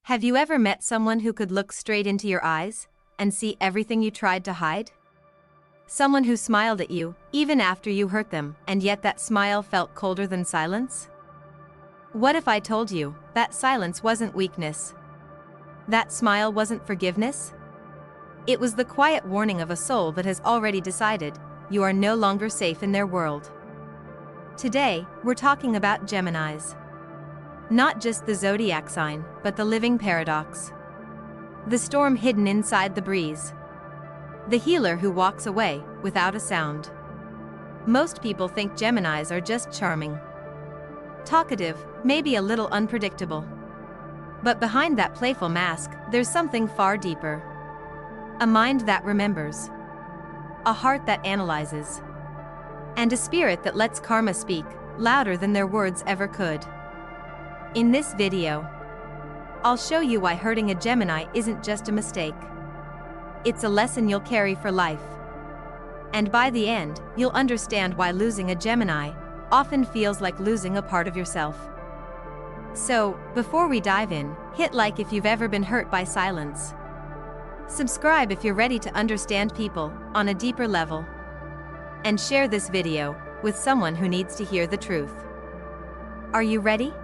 Have you ever met someone who could look straight into your eyes and see everything you tried to hide? Someone who smiled at you, even after you hurt them, and yet that smile felt colder than silence? What if I told you that silence wasn't weakness? That smile wasn't forgiveness? It was the quiet warning of a soul that has already decided you are no longer safe in their world. Today, we're talking about Geminis. Not just the zodiac sign, but the living paradox. The storm hidden inside the breeze. The healer who walks away without a sound. Most people think Geminis are just charming, talkative, maybe a little unpredictable. But behind that playful mask, there's something far deeper. A mind that remembers. A heart that analyzes. And a spirit that lets karma speak louder than their words ever could. In this video, I'll show you why hurting a Gemini isn't just a mistake. It's a lesson you'll carry for life. And by the end, you'll understand why losing a Gemini often feels like losing a part of yourself. So, before we dive in, hit like if you've ever been hurt by silence. Subscribe if you're ready to understand people on a deeper level. And share this video with someone who needs to hear the truth. Are you ready?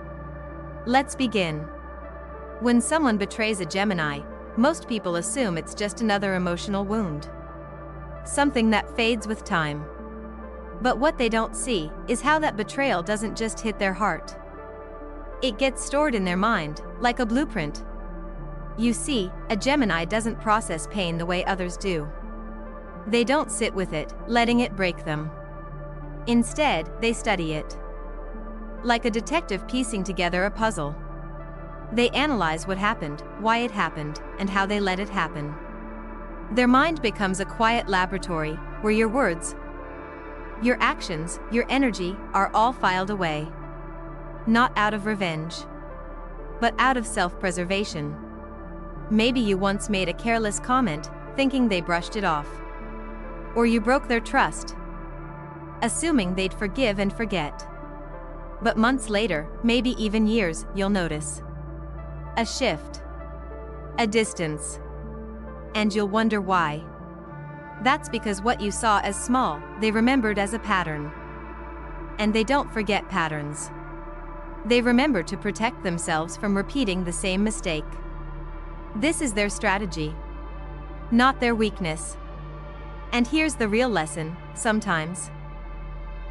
Let's begin. When someone betrays a Gemini, most people assume it's just another emotional wound. Something that fades with time. But what they don't see is how that betrayal doesn't just hit their heart. It gets stored in their mind, like a blueprint. You see, a Gemini doesn't process pain the way others do. They don't sit with it, letting it break them. Instead, they study it. Like a detective piecing together a puzzle. They analyze what happened, why it happened, and how they let it happen. Their mind becomes a quiet laboratory where your words, your actions, your energy are all filed away. Not out of revenge, but out of self-preservation. Maybe you once made a careless comment, thinking they brushed it off. Or you broke their trust, assuming they'd forgive and forget. But months later, maybe even years, you'll notice a shift, a distance, and you'll wonder why. That's because what you saw as small, they remembered as a pattern. And they don't forget patterns. They remember to protect themselves from repeating the same mistake. This is their strategy, not their weakness. And here's the real lesson: sometimes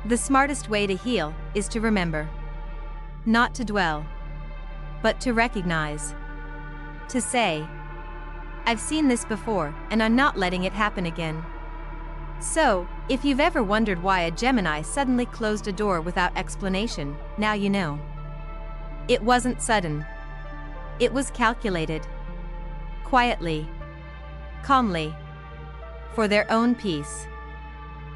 the smartest way to heal is to remember. Not to dwell, but to recognize. To say, I've seen this before, and I'm not letting it happen again. So, if you've ever wondered why a Gemini suddenly closed a door without explanation, now you know. It wasn't sudden. It was calculated. Quietly. Calmly. For their own peace.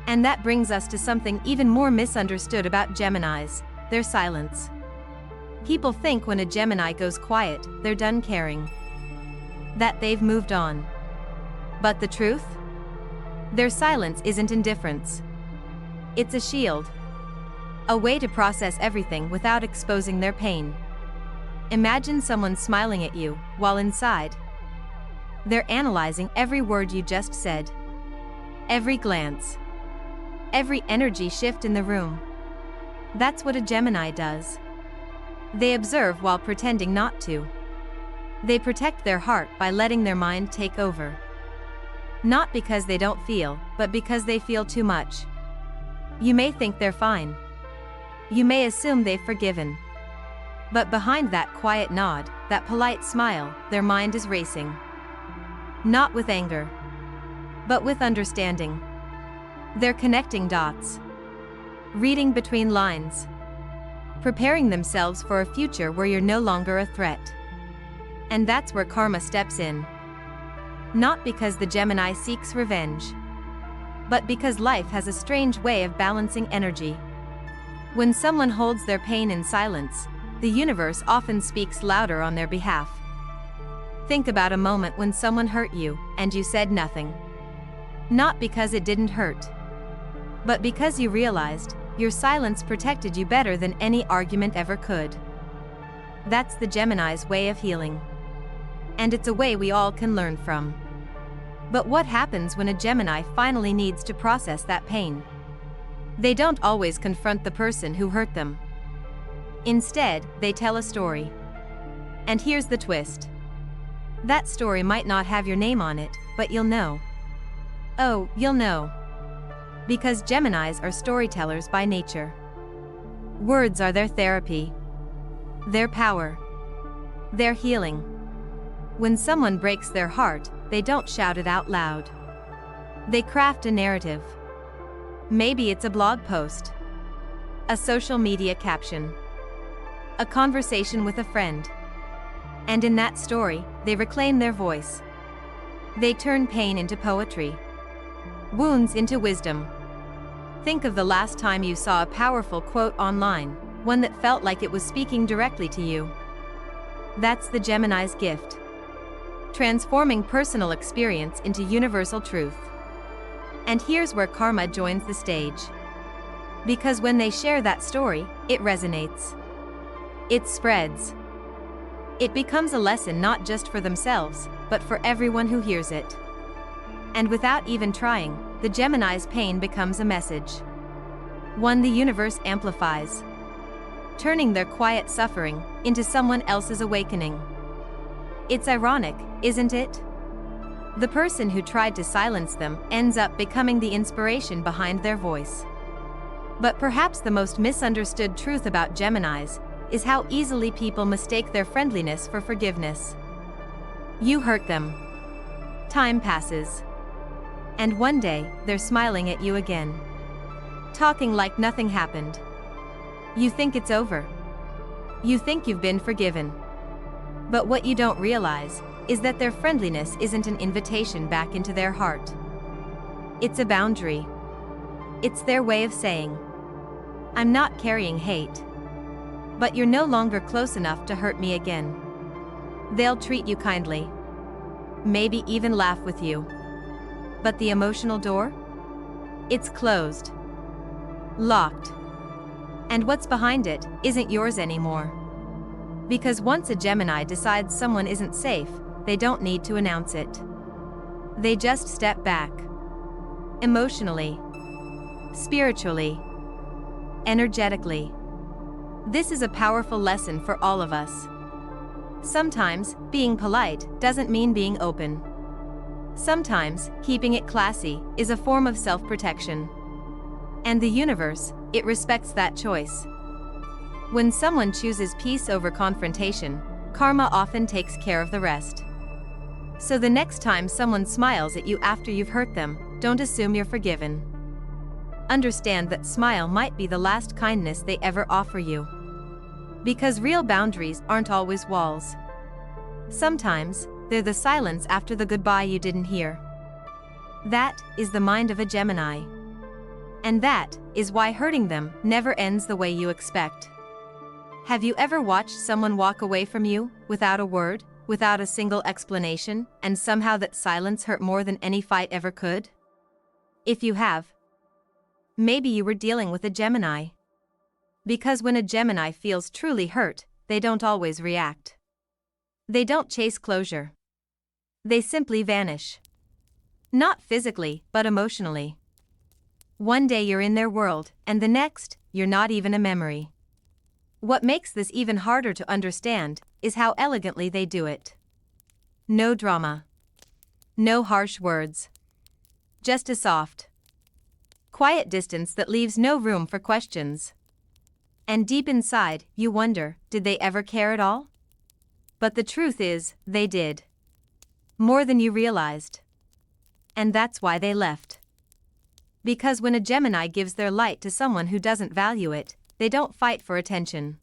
And that brings us to something even more misunderstood about Geminis: their silence. People think when a Gemini goes quiet, they're done caring. That they've moved on. But the truth? Their silence isn't indifference. It's a shield. A way to process everything without exposing their pain. Imagine someone smiling at you, while inside, they're analyzing every word you just said. Every glance. Every energy shift in the room. That's what a Gemini does. They observe while pretending not to. They protect their heart by letting their mind take over. Not because they don't feel, but because they feel too much. You may think they're fine. You may assume they've forgiven. But behind that quiet nod, that polite smile, their mind is racing. Not with anger, but with understanding. They're connecting dots, reading between lines, preparing themselves for a future where you're no longer a threat. And that's where karma steps in. Not because the Gemini seeks revenge, but because life has a strange way of balancing energy. When someone holds their pain in silence, the universe often speaks louder on their behalf. Think about a moment when someone hurt you, and you said nothing. Not because it didn't hurt, but because you realized your silence protected you better than any argument ever could. That's the Gemini's way of healing. And it's a way we all can learn from. But what happens when a Gemini finally needs to process that pain? They don't always confront the person who hurt them. Instead, they tell a story. And here's the twist. That story might not have your name on it, but you'll know. Oh, you'll know. Because Geminis are storytellers by nature. Words are their therapy, their power, their healing. When someone breaks their heart, they don't shout it out loud. They craft a narrative. Maybe it's a blog post, a social media caption, a conversation with a friend. And in that story, they reclaim their voice. They turn pain into poetry, wounds into wisdom. Think of the last time you saw a powerful quote online, one that felt like it was speaking directly to you. That's the Gemini's gift. Transforming personal experience into universal truth. And here's where karma joins the stage. Because when they share that story, it resonates. It spreads. It becomes a lesson not just for themselves, but for everyone who hears it. And without even trying, the Gemini's pain becomes a message. One the universe amplifies, turning their quiet suffering into someone else's awakening. It's ironic, isn't it? The person who tried to silence them ends up becoming the inspiration behind their voice. But perhaps the most misunderstood truth about Geminis is how easily people mistake their friendliness for forgiveness. You hurt them. Time passes. And one day, they're smiling at you again. Talking like nothing happened. You think it's over. You think you've been forgiven. But what you don't realize is that their friendliness isn't an invitation back into their heart. It's a boundary. It's their way of saying, I'm not carrying hate. But you're no longer close enough to hurt me again. They'll treat you kindly. Maybe even laugh with you. But the emotional door? It's closed. Locked. And what's behind it isn't yours anymore. Because once a Gemini decides someone isn't safe, they don't need to announce it. They just step back. Emotionally. Spiritually. Energetically. This is a powerful lesson for all of us. Sometimes, being polite doesn't mean being open. Sometimes, keeping it classy is a form of self-protection. And the universe, it respects that choice. When someone chooses peace over confrontation, karma often takes care of the rest. So the next time someone smiles at you after you've hurt them, don't assume you're forgiven. Understand that smile might be the last kindness they ever offer you. Because real boundaries aren't always walls. Sometimes, they're the silence after the goodbye you didn't hear. That is the mind of a Gemini. And that is why hurting them never ends the way you expect. Have you ever watched someone walk away from you, without a word, without a single explanation, and somehow that silence hurt more than any fight ever could? If you have, maybe you were dealing with a Gemini. Because when a Gemini feels truly hurt, they don't always react. They don't chase closure. They simply vanish. Not physically, but emotionally. One day you're in their world, and the next, you're not even a memory. What makes this even harder to understand is how elegantly they do it. No drama. No harsh words. Just a soft, quiet distance that leaves no room for questions. And deep inside, you wonder, did they ever care at all? But the truth is, they did. More than you realized. And that's why they left. Because when a Gemini gives their light to someone who doesn't value it, they don't fight for attention.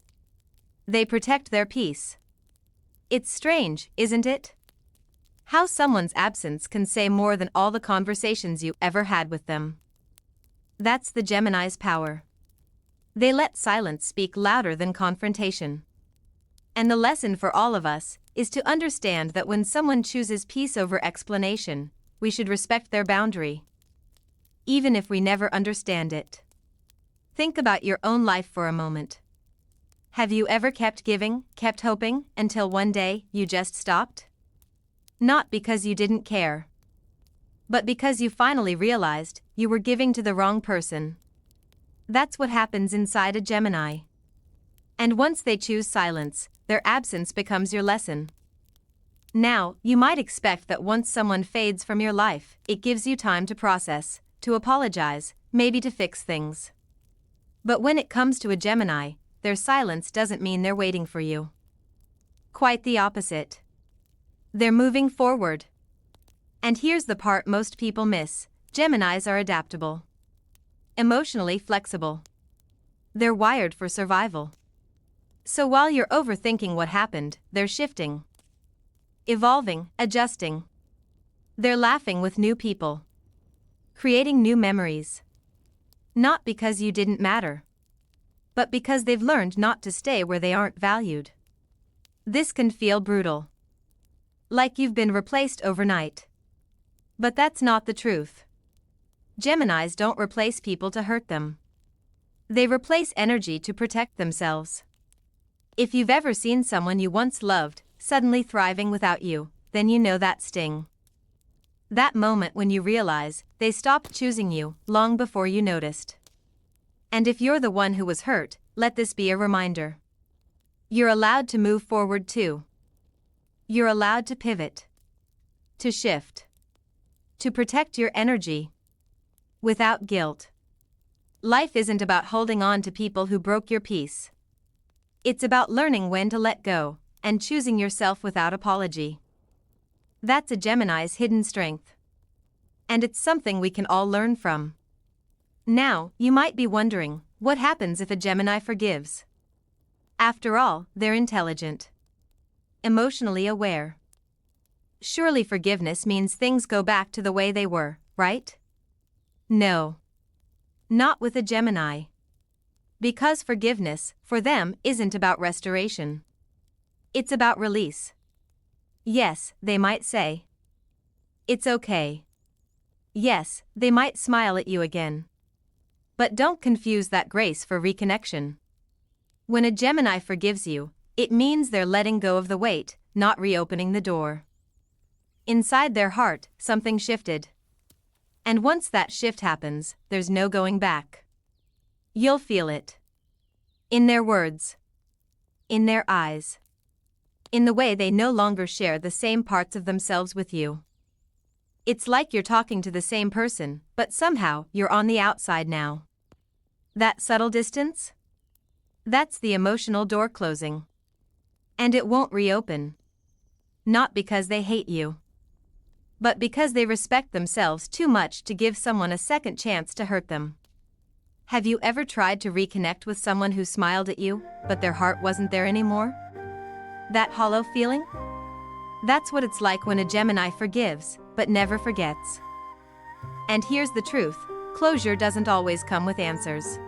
They protect their peace. It's strange, isn't it? How someone's absence can say more than all the conversations you ever had with them. That's the Gemini's power. They let silence speak louder than confrontation. And the lesson for all of us is to understand that when someone chooses peace over explanation, we should respect their boundary. Even if we never understand it. Think about your own life for a moment. Have you ever kept giving, kept hoping, until one day you just stopped? Not because you didn't care, but because you finally realized you were giving to the wrong person. That's what happens inside a Gemini. And once they choose silence, their absence becomes your lesson. Now, you might expect that once someone fades from your life, it gives you time to process, to apologize, maybe to fix things. But when it comes to a Gemini, their silence doesn't mean they're waiting for you. Quite the opposite. They're moving forward. And here's the part most people miss: Geminis are adaptable, emotionally flexible. They're wired for survival. So while you're overthinking what happened, they're shifting, evolving, adjusting. They're laughing with new people, creating new memories. Not because you didn't matter, but because they've learned not to stay where they aren't valued. This can feel brutal, like you've been replaced overnight. But that's not the truth. Geminis don't replace people to hurt them. They replace energy to protect themselves. If you've ever seen someone you once loved suddenly thriving without you, then you know that sting. That moment when you realize they stopped choosing you long before you noticed. And if you're the one who was hurt, let this be a reminder. You're allowed to move forward too. You're allowed to pivot, to shift, to protect your energy without guilt. Life isn't about holding on to people who broke your peace. It's about learning when to let go and choosing yourself without apology. That's a Gemini's hidden strength. And it's something we can all learn from. Now, you might be wondering, what happens if a Gemini forgives? After all, they're intelligent, emotionally aware. Surely forgiveness means things go back to the way they were, right? No. Not with a Gemini. Because forgiveness, for them, isn't about restoration. It's about release. Yes, they might say, it's okay. Yes, they might smile at you again. But don't confuse that grace for reconnection. When a Gemini forgives you, it means they're letting go of the weight, not reopening the door. Inside their heart, something shifted. And once that shift happens, there's no going back. You'll feel it. In their words. In their eyes. In the way they no longer share the same parts of themselves with you. It's like you're talking to the same person, but somehow you're on the outside now. That subtle distance? That's the emotional door closing. And it won't reopen. Not because they hate you, but because they respect themselves too much to give someone a second chance to hurt them. Have you ever tried to reconnect with someone who smiled at you, but their heart wasn't there anymore? That hollow feeling? That's what it's like when a Gemini forgives, but never forgets. And here's the truth: closure doesn't always come with answers.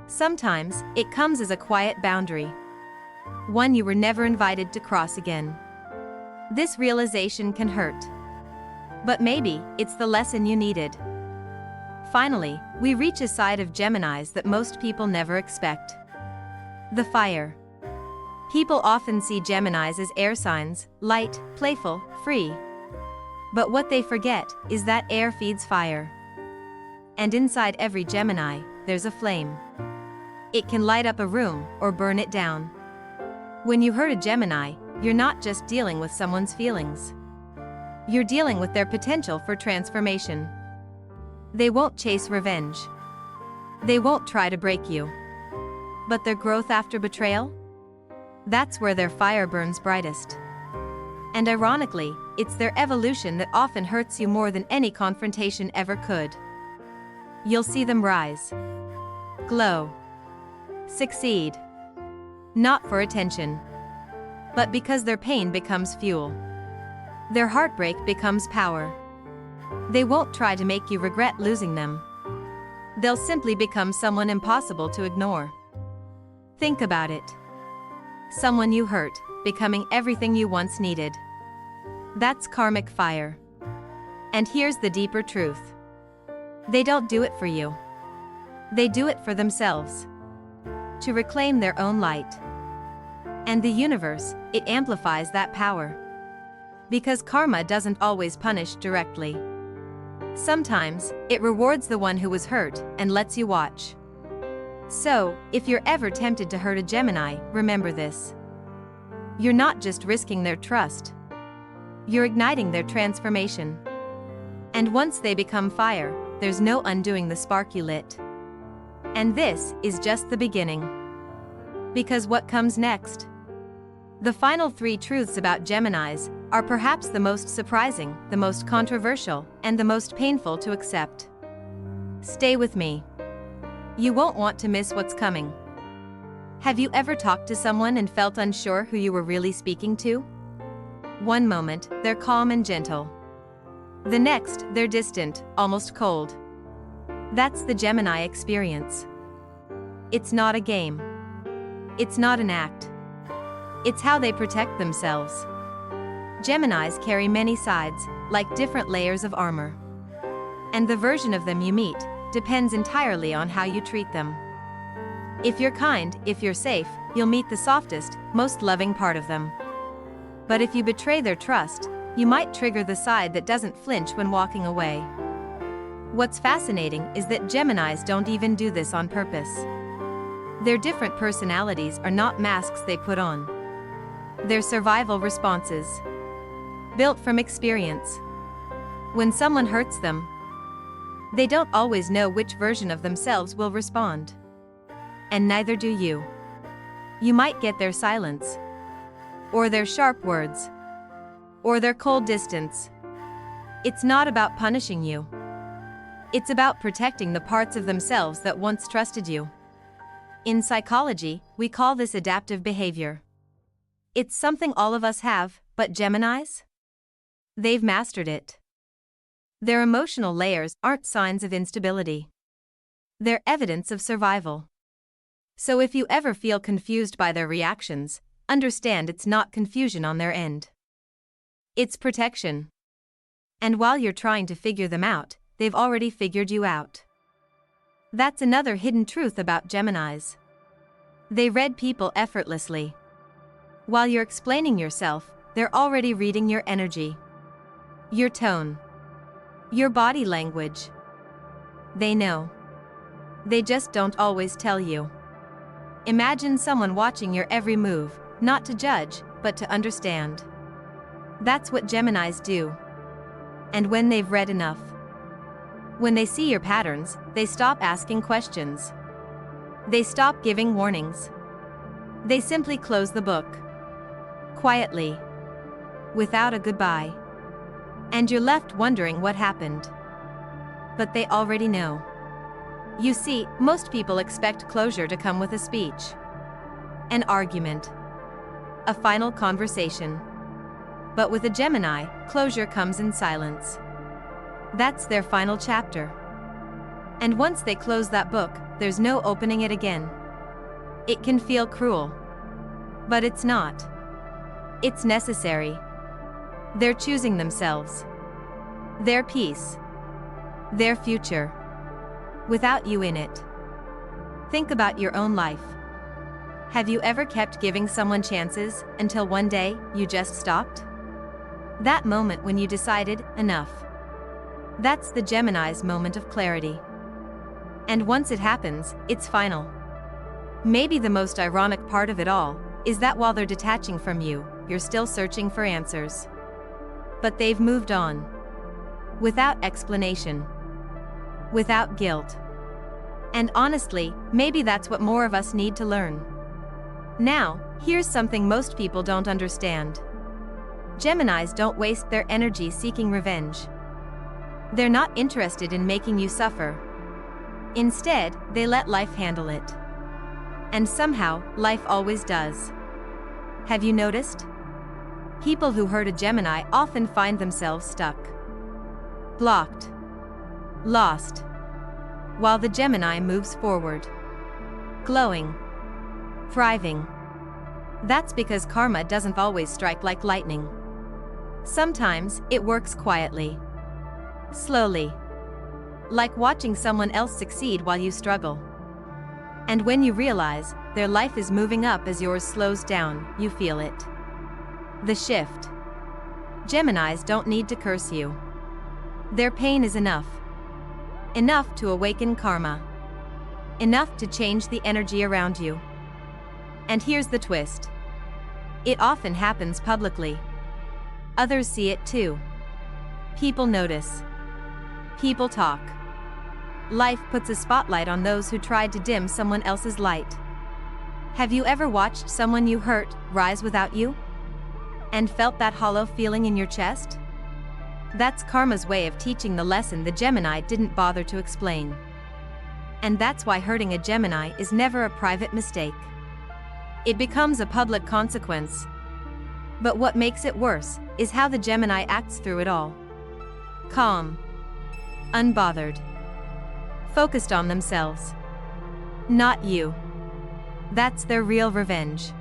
Sometimes, it comes as a quiet boundary. One you were never invited to cross again. This realization can hurt. But maybe, it's the lesson you needed. Finally, we reach a side of Geminis that most people never expect. The fire. People often see Geminis as air signs, light, playful, free. But what they forget is that air feeds fire. And inside every Gemini, there's a flame. It can light up a room or burn it down. When you hurt a Gemini, you're not just dealing with someone's feelings. You're dealing with their potential for transformation. They won't chase revenge. They won't try to break you. But their growth after betrayal? That's where their fire burns brightest. And ironically, it's their evolution that often hurts you more than any confrontation ever could. You'll see them rise, glow, succeed. Not for attention, but because their pain becomes fuel. Their heartbreak becomes power. They won't try to make you regret losing them. They'll simply become someone impossible to ignore. Think about it. Someone you hurt, becoming everything you once needed. That's karmic fire. And here's the deeper truth. They don't do it for you. They do it for themselves. To reclaim their own light. And the universe, it amplifies that power. Because karma doesn't always punish directly. Sometimes, it rewards the one who was hurt and lets you watch. So, if you're ever tempted to hurt a Gemini, remember this. You're not just risking their trust. You're igniting their transformation. And once they become fire, there's no undoing the spark you lit. And this is just the beginning. Because what comes next? The final 3 truths about Geminis are perhaps the most surprising, the most controversial, and the most painful to accept. Stay with me. You won't want to miss what's coming. Have you ever talked to someone and felt unsure who you were really speaking to? One moment, they're calm and gentle. The next, they're distant, almost cold. That's the Gemini experience. It's not a game. It's not an act. It's how they protect themselves. Geminis carry many sides, like different layers of armor. And the version of them you meet depends entirely on how you treat them. If you're kind, if you're safe, you'll meet the softest, most loving part of them. But if you betray their trust, you might trigger the side that doesn't flinch when walking away. What's fascinating is that Geminis don't even do this on purpose. Their different personalities are not masks they put on. They're survival responses. Built from experience. When someone hurts them, they don't always know which version of themselves will respond. And neither do you. You might get their silence. Or their sharp words. Or their cold distance. It's not about punishing you. It's about protecting the parts of themselves that once trusted you. In psychology, we call this adaptive behavior. It's something all of us have, but Geminis? They've mastered it. Their emotional layers aren't signs of instability. They're evidence of survival. So if you ever feel confused by their reactions, understand it's not confusion on their end. It's protection. And while you're trying to figure them out, they've already figured you out. That's another hidden truth about Geminis. They read people effortlessly. While you're explaining yourself, they're already reading your energy. Your tone. Your body language. They know. They just don't always tell you. Imagine someone watching your every move, not to judge, but to understand. That's what Geminis do. And when they've read enough, when they see your patterns, they stop asking questions. They stop giving warnings. They simply close the book. Quietly. Without a goodbye. And you're left wondering what happened. But they already know. You see, most people expect closure to come with a speech. An argument. A final conversation. But with a Gemini, closure comes in silence. That's their final chapter. And once they close that book, there's no opening it again. It can feel cruel. But it's not. It's necessary. They're choosing themselves. Their peace. Their future. Without you in it. Think about your own life. Have you ever kept giving someone chances until one day you just stopped? That moment when you decided, enough. That's the Gemini's moment of clarity. And once it happens, it's final. Maybe the most ironic part of it all is that while they're detaching from you, you're still searching for answers. But they've moved on. Without explanation. Without guilt. And honestly, maybe that's what more of us need to learn. Now, here's something most people don't understand. Geminis don't waste their energy seeking revenge. They're not interested in making you suffer. Instead, they let life handle it. And somehow, life always does. Have you noticed? People who hurt a Gemini often find themselves stuck. Blocked. Lost. While the Gemini moves forward. Glowing. Thriving. That's because karma doesn't always strike like lightning. Sometimes, it works quietly. Slowly. Like watching someone else succeed while you struggle. And when you realize their life is moving up as yours slows down, you feel it. The shift. Geminis don't need to curse you. Their pain is enough. Enough to awaken karma. Enough to change the energy around you. And here's the twist. It often happens publicly. Others see it too. People notice. People talk. Life puts a spotlight on those who tried to dim someone else's light. Have you ever watched someone you hurt rise without you? And felt that hollow feeling in your chest? That's karma's way of teaching the lesson the Gemini didn't bother to explain. And that's why hurting a Gemini is never a private mistake. It becomes a public consequence. But what makes it worse is how the Gemini acts through it all. Calm. Unbothered. Focused on themselves. Not you. That's their real revenge.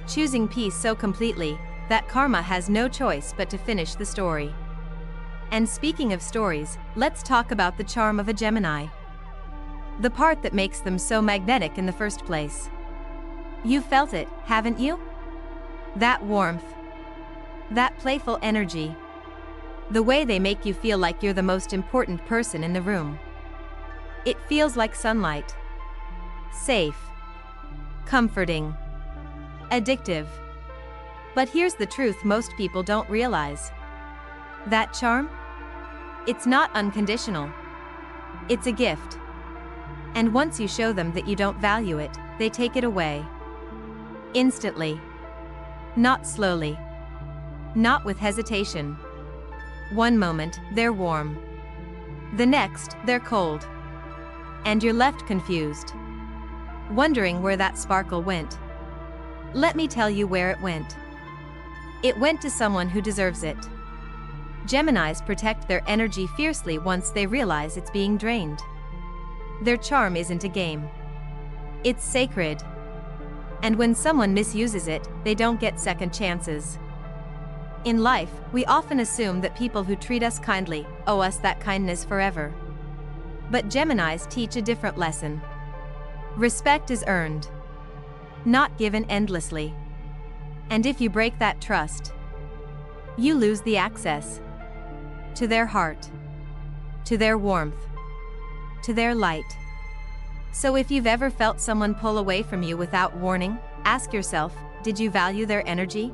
Choosing peace so completely that karma has no choice but to finish the story. And speaking of stories, let's talk about the charm of a Gemini. The part that makes them so magnetic in the first place. You've felt it, haven't you? That warmth. That playful energy. The way they make you feel like you're the most important person in the room. It feels like sunlight. Safe. Comforting. Addictive. But here's the truth most people don't realize. That charm? It's not unconditional. It's a gift. And once you show them that you don't value it, they take it away. Instantly. Not slowly. Not with hesitation. One moment, they're warm. The next, they're cold. And you're left confused. Wondering where that sparkle went. Let me tell you where it went. It went to someone who deserves it. Geminis protect their energy fiercely once they realize it's being drained. Their charm isn't a game. It's sacred. And when someone misuses it, they don't get second chances. In life, we often assume that people who treat us kindly owe us that kindness forever. But Geminis teach a different lesson. Respect is earned, not given endlessly. And if you break that trust, you lose the access to their heart, to their warmth, to their light. So if you've ever felt someone pull away from you without warning, ask yourself, did you value their energy?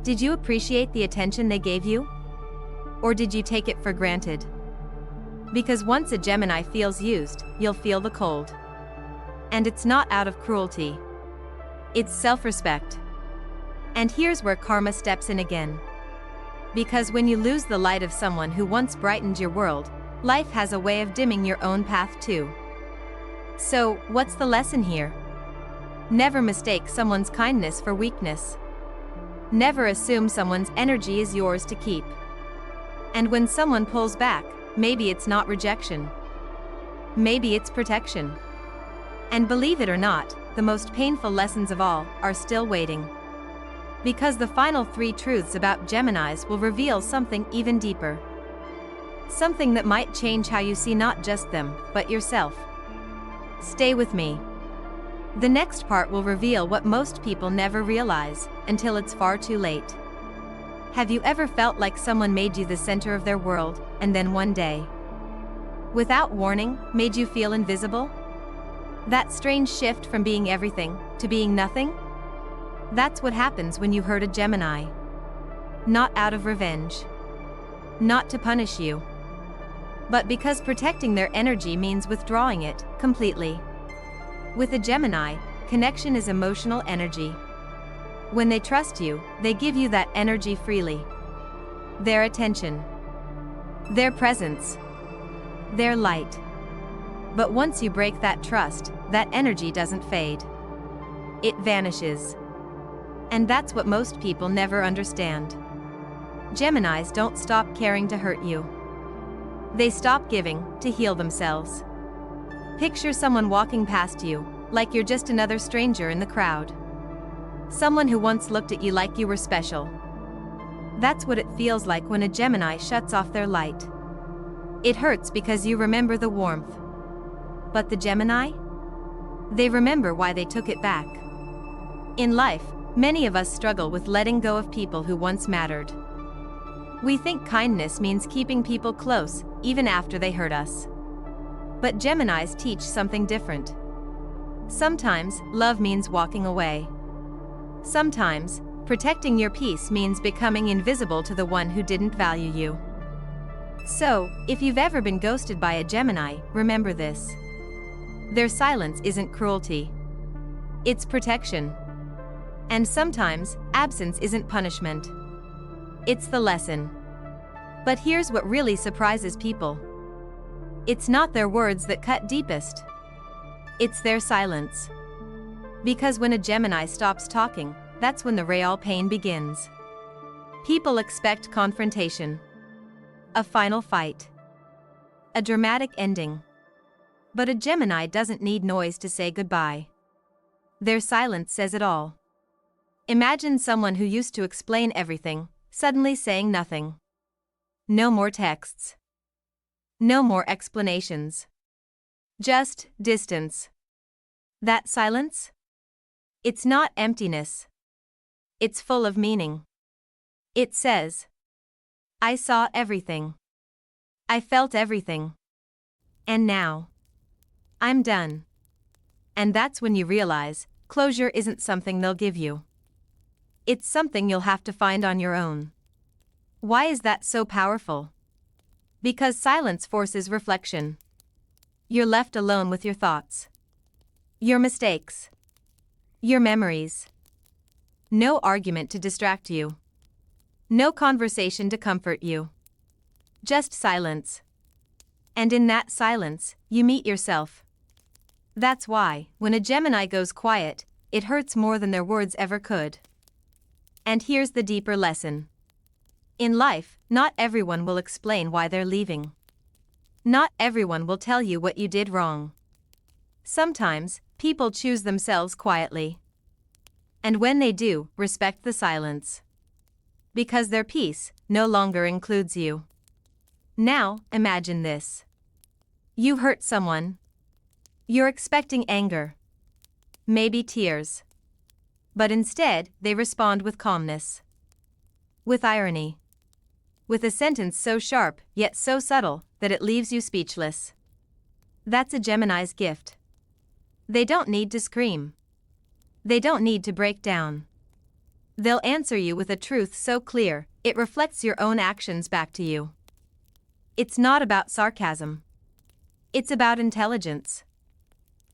Did you appreciate the attention they gave you? Or did you take it for granted? Because once a Gemini feels used, you'll feel the cold. And it's not out of cruelty. It's self-respect. And here's where karma steps in again. Because when you lose the light of someone who once brightened your world, life has a way of dimming your own path too. So, what's the lesson here? Never mistake someone's kindness for weakness. Never assume someone's energy is yours to keep. And when someone pulls back, maybe it's not rejection. Maybe it's protection. And believe it or not, the most painful lessons of all are still waiting. Because the final 3 truths about Geminis will reveal something even deeper. Something that might change how you see not just them, but yourself. Stay with me. The next part will reveal what most people never realize until it's far too late. Have you ever felt like someone made you the center of their world, and then one day, without warning, made you feel invisible? That strange shift from being everything to being nothing? That's what happens when you hurt a Gemini. Not out of revenge. Not to punish you. But because protecting their energy means withdrawing it completely. With a Gemini, connection is emotional energy. When they trust you, they give you that energy freely. Their attention. Their presence. Their light. But once you break that trust, that energy doesn't fade. It vanishes. And that's what most people never understand. Geminis don't stop caring to hurt you. They stop giving to heal themselves. Picture someone walking past you, like you're just another stranger in the crowd. Someone who once looked at you like you were special. That's what it feels like when a Gemini shuts off their light. It hurts because you remember the warmth. But the Gemini? They remember why they took it back. In life, many of us struggle with letting go of people who once mattered. We think kindness means keeping people close, even after they hurt us. But Geminis teach something different. Sometimes, love means walking away. Sometimes, protecting your peace means becoming invisible to the one who didn't value you. So, if you've ever been ghosted by a Gemini, remember this. Their silence isn't cruelty. It's protection. And sometimes, absence isn't punishment. It's the lesson. But here's what really surprises people. It's not their words that cut deepest. It's their silence. Because when a Gemini stops talking, that's when the real pain begins. People expect confrontation. A final fight. A dramatic ending. But a Gemini doesn't need noise to say goodbye. Their silence says it all. Imagine someone who used to explain everything, suddenly saying nothing. No more texts. No more explanations. Just distance. That silence? It's not emptiness. It's full of meaning. It says, I saw everything. I felt everything. And now, I'm done. And that's when you realize, closure isn't something they'll give you. It's something you'll have to find on your own. Why is that so powerful? Because silence forces reflection. You're left alone with your thoughts. Your mistakes. Your memories. No argument to distract you. No conversation to comfort you. Just silence. And in that silence, you meet yourself. That's why, when a Gemini goes quiet, it hurts more than their words ever could. And here's the deeper lesson. In life, not everyone will explain why they're leaving. Not everyone will tell you what you did wrong. Sometimes, people choose themselves quietly. And when they do, respect the silence. Because their peace no longer includes you. Now, imagine this. You hurt someone. You're expecting anger. Maybe tears. But instead, they respond with calmness. With irony. With a sentence so sharp, yet so subtle, that it leaves you speechless. That's a Gemini's gift. They don't need to scream. They don't need to break down. They'll answer you with a truth so clear, it reflects your own actions back to you. It's not about sarcasm. It's about intelligence.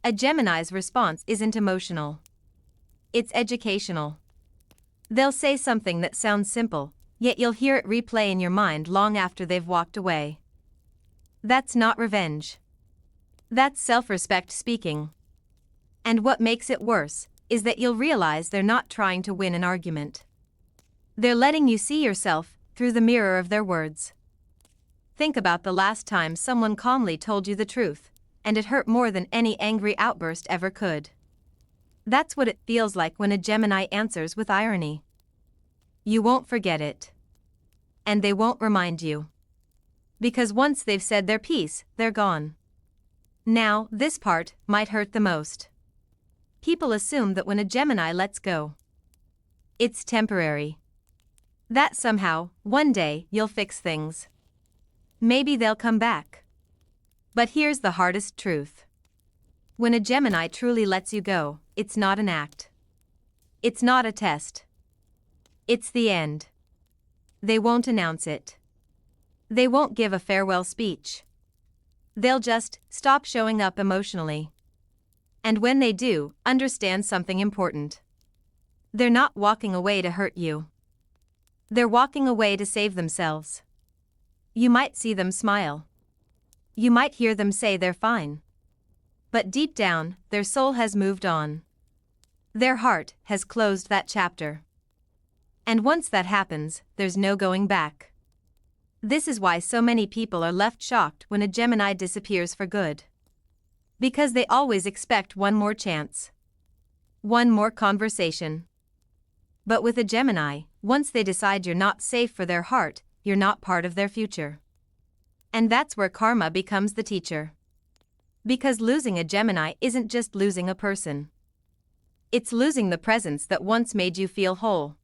A Gemini's response isn't emotional. It's educational. They'll say something that sounds simple, yet you'll hear it replay in your mind long after they've walked away. That's not revenge. That's self-respect speaking. And what makes it worse is that you'll realize they're not trying to win an argument. They're letting you see yourself through the mirror of their words. Think about the last time someone calmly told you the truth, and it hurt more than any angry outburst ever could. That's what it feels like when a Gemini answers with irony. You won't forget it. And they won't remind you. Because once they've said their piece, they're gone. Now, this part might hurt the most. People assume that when a Gemini lets go, it's temporary. That somehow, one day, you'll fix things. Maybe they'll come back. But here's the hardest truth. When a Gemini truly lets you go, it's not an act. It's not a test. It's the end. They won't announce it. They won't give a farewell speech. They'll just stop showing up emotionally. And when they do, understand something important. They're not walking away to hurt you. They're walking away to save themselves. You might see them smile. You might hear them say they're fine. But deep down, their soul has moved on. Their heart has closed that chapter. And once that happens, there's no going back. This is why so many people are left shocked when a Gemini disappears for good. Because they always expect one more chance. One more conversation. But with a Gemini, once they decide you're not safe for their heart, you're not part of their future. And that's where karma becomes the teacher. Because losing a Gemini isn't just losing a person. It's losing the presence that once made you feel whole.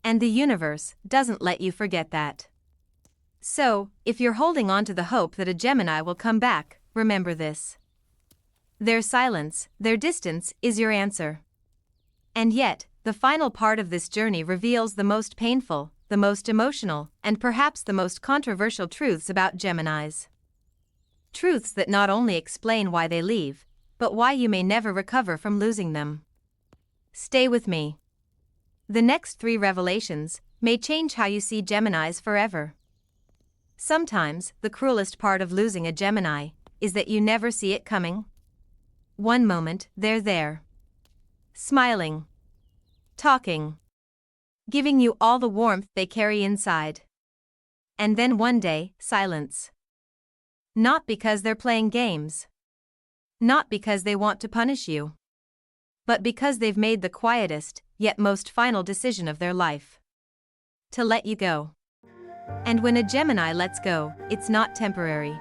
And the universe doesn't let you forget that. So, if you're holding on to the hope that a Gemini will come back, remember this. Their silence, their distance, is your answer. And yet, the final part of this journey reveals the most painful, the most emotional, and perhaps the most controversial truths about Geminis. Truths that not only explain why they leave, but why you may never recover from losing them. Stay with me. The next 3 revelations may change how you see Geminis forever. Sometimes, the cruelest part of losing a Gemini is that you never see it coming. One moment, they're there. Smiling. Talking. Giving you all the warmth they carry inside. And then one day, silence. Not because they're playing games. Not because they want to punish you. But because they've made the quietest, yet most final decision of their life. To let you go. And when a Gemini lets go, it's not temporary.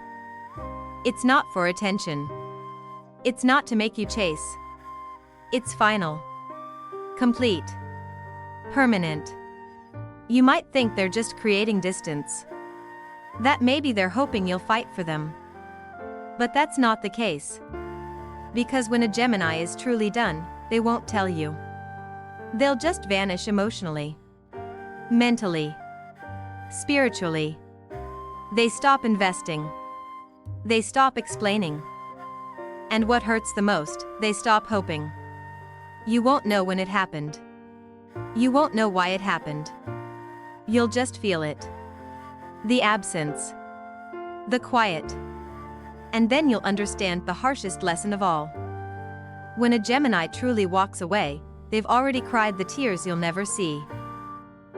It's not for attention. It's not to make you chase. It's final. Complete. Permanent. You might think they're just creating distance. That maybe they're hoping you'll fight for them. But that's not the case. Because when a Gemini is truly done, they won't tell you. They'll just vanish emotionally. Mentally. Spiritually. They stop investing. They stop explaining. And what hurts the most, they stop hoping. You won't know when it happened. You won't know why it happened. You'll just feel it. The absence. The quiet. And then you'll understand the harshest lesson of all. When a Gemini truly walks away, they've already cried the tears you'll never see.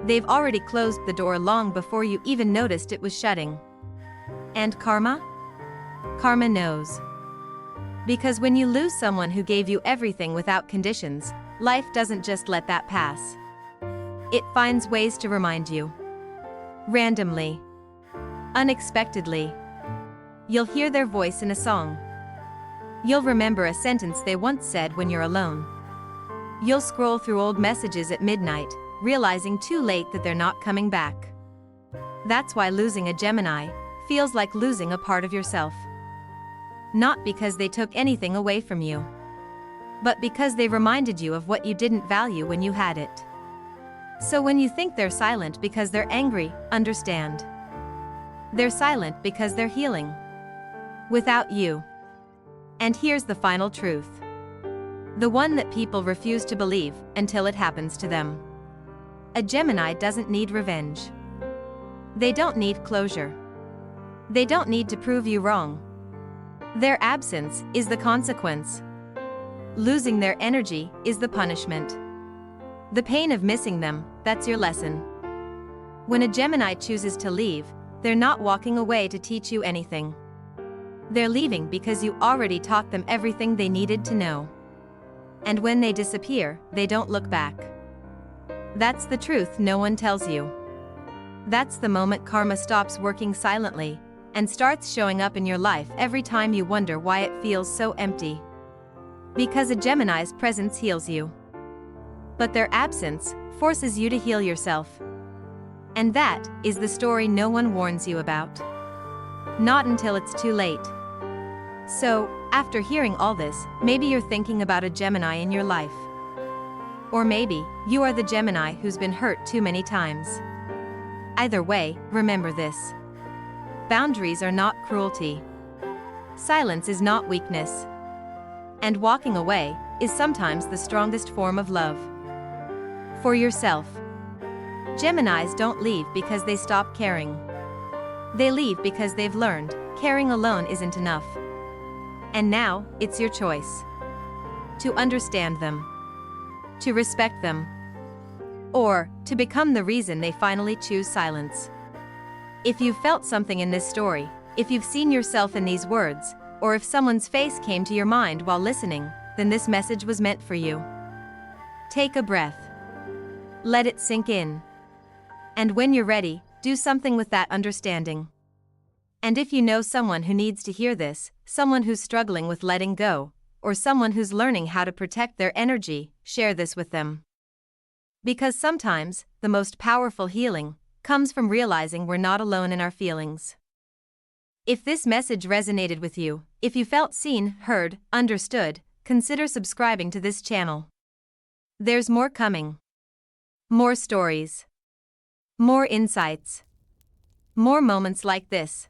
They've already closed the door long before you even noticed it was shutting. And karma? Karma knows. Because when you lose someone who gave you everything without conditions, life doesn't just let that pass. It finds ways to remind you. Randomly. Unexpectedly. You'll hear their voice in a song. You'll remember a sentence they once said when you're alone. You'll scroll through old messages at midnight, realizing too late that they're not coming back. That's why losing a Gemini feels like losing a part of yourself. Not because they took anything away from you, but because they reminded you of what you didn't value when you had it. So when you think they're silent because they're angry, understand. They're silent because they're healing. Without you. And here's the final truth. The one that people refuse to believe until it happens to them. A Gemini doesn't need revenge. They don't need closure. They don't need to prove you wrong. Their absence is the consequence. Losing their energy is the punishment. The pain of missing them, that's your lesson. When a Gemini chooses to leave, they're not walking away to teach you anything. They're leaving because you already taught them everything they needed to know. And when they disappear, they don't look back. That's the truth no one tells you. That's the moment karma stops working silently and starts showing up in your life every time you wonder why it feels so empty. Because a Gemini's presence heals you. But their absence forces you to heal yourself. And that is the story no one warns you about. Not until it's too late. So, after hearing all this, maybe you're thinking about a Gemini in your life. Or maybe you are the Gemini who's been hurt too many times. Either way, remember this. Boundaries are not cruelty. Silence is not weakness. And walking away is sometimes the strongest form of love. For yourself. Geminis don't leave because they stop caring. They leave because they've learned caring alone isn't enough. And now, it's your choice. To understand them. To respect them. Or, to become the reason they finally choose silence. If you've felt something in this story, if you've seen yourself in these words, or if someone's face came to your mind while listening, then this message was meant for you. Take a breath. Let it sink in. And when you're ready, do something with that understanding. And if you know someone who needs to hear this, someone who's struggling with letting go, or someone who's learning how to protect their energy, share this with them. Because sometimes, the most powerful healing comes from realizing we're not alone in our feelings. If this message resonated with you, if you felt seen, heard, understood, consider subscribing to this channel. There's more coming. More stories. More insights. More moments like this.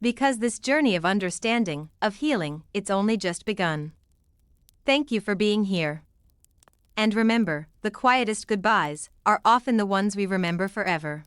Because this journey of understanding, of healing, it's only just begun. Thank you for being here. And remember, the quietest goodbyes are often the ones we remember forever.